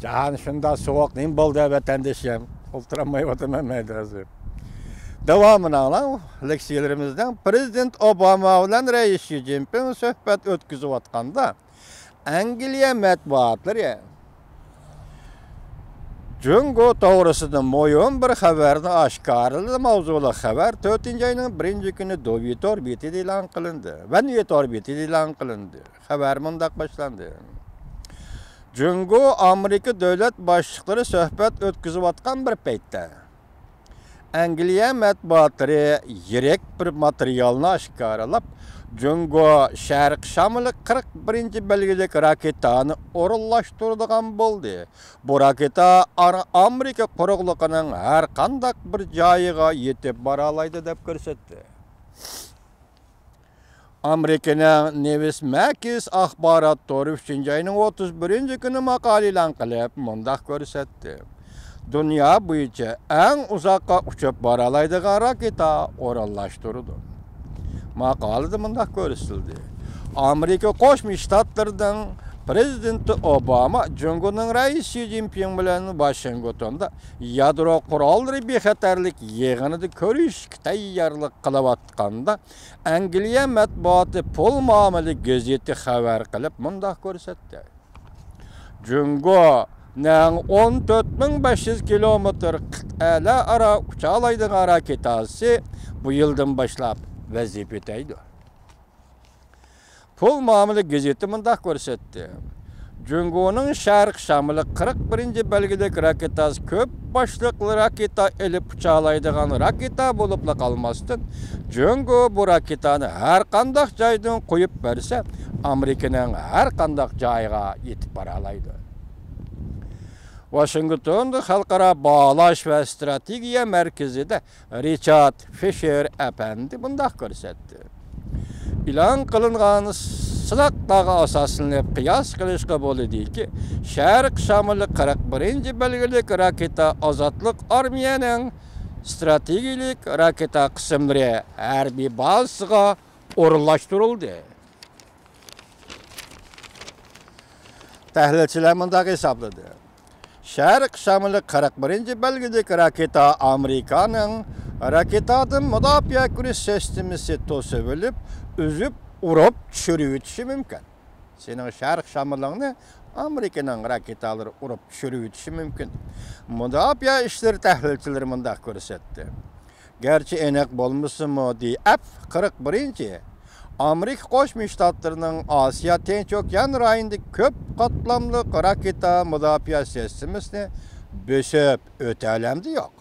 Can şunda soğuk neyim boldu vatandaşım. Ultramay oturmamaydı hazır. Devamını alan leksiyelerimizden Prezident Obama bilen Reis Xi Jinping söhbet ötküzüp atkanda Angliya matbuatları Jungo toğrısıdan moyun bir haberini aşkarlı mavzulu haber 4. ayının 1. günü Dovit orbiti ilan kılındı. Venüet orbiti ilan kılındı. Haber mundak başlandı. Jungo Amerika devlet başlıkları söhbet ötküzüp atkan bir peytte. Angliya matbuatları yerek bir materyalını aşkaralap Jungo Şarkı Şamlı 41. belgelik raketani orullaştırdıgan boldu. Bu raketa Amerika quruqluğunun her kandak bir jayıga yetip baralaydı dep görsetdi. Amerika'nın News Max axbarat toru 3. ayının 31. günü makale ilan qilib mundaq görsetdi. Dünya boyunca en uzakka uçup baralaydıgan raketa orallaştırıldı. Makalede mundaq görüstildi. Amerika Koşmuş Ştatlarının Prezidenti Obama, Jungo'nun Reis Xi Jinping bilen Washington'da yadro quralları bexatarlik yığınıda körüş tayyarlık qılıp atqanda Angliya matbuatı pul muameli gazeti xabar qilib mundaq görsetdi. Jungo 14.500 kilometr qit'ala ara uçalaydıgan raketası bu yıldan başlap vazifedeydi. Pul muamele gazeti mundaq görsetdi. Jungo'nun Şarkı Şamlı 41. belgelik raketası köp başlıklı raketa elip uçalaydıgan raketa bolupla kalmasın. Jungo bu raketani her kandak jaydan koyup verse Amerika'nın her kandak jayga yetip baralaydı. Washington'da Halkara Bağlaş ve Stratejiya Merkezide Richard Fisher efendi mundaq görsetdi. İlan kılınğan sınaqdağı asasını kıyas kılışqa boludu ki, Şarkı Şamlı 41. belgelik raketa Azatlık Armiyanın stratejilik raketa kısımları harbiy bazasıga orunlaştırıldı. Tahlilçiler mundaq hesapladı. Şarkı Şamlı 41. belgelik raketa Amerikanın raketadan müdafiə güreş sistemisi tosabilip, üzüp, urup, çürüyütüşü mümkün. Senin Şarkı Şamlı'nı Amerika'nın raketaları urup, çürüyütüşü mümkün. Müdafiə işleri tahlilçileri mundaq görsetdi. Gerçi enek bolmuşsun mu diye F-41. Amerika Koşmuş Ştatlarının Asya Tinç Okyan rayındaki köp katlamlı raketa müdafiə sistemisini bösüp ötelemdi yok.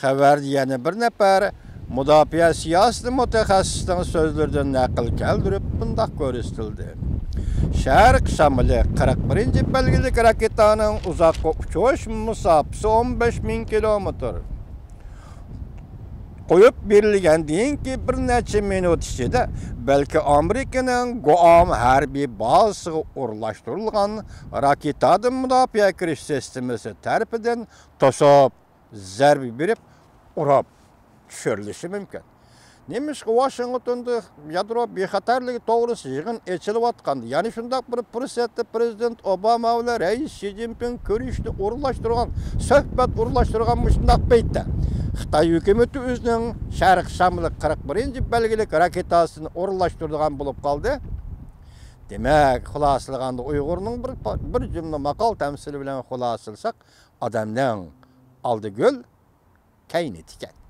Haber diyeni bir nefer müdafiə siyaseti mütehassisinin sözlerden nakil keldirip bundaq görüstildi. Şarkı Şamlı 41. belgelik raketanın uzakka uçuş mesafesi 15.000 kilometr. Koyup berilgen deyin ki bir neçe minut içinde belki Amerika'nın Guam harbiy bazası orlaştırılgan raketadan müdafiə giriş sistemisi tarafından tosop zərbi berip urap düşürülüşü mümkün. Nemiş ki Washington'da yadro bexatarlığı doğrusu yığın eçilip atkandı. Yani şundaq bir fürsette Prezident Obama ile Reis Xi Jinping körüştü orlaştırgan, söhbet orlaştırgan müşundaq beytte. Xitay hükümeti özünün Şarkı Şamlı 41. belgelik raketasını orlaştırgan bulup kaldı. Demek xulasılığında Uygur'un bir cümle makal temsili bilen xulasılsak adamdan aldı göl kayni tiket.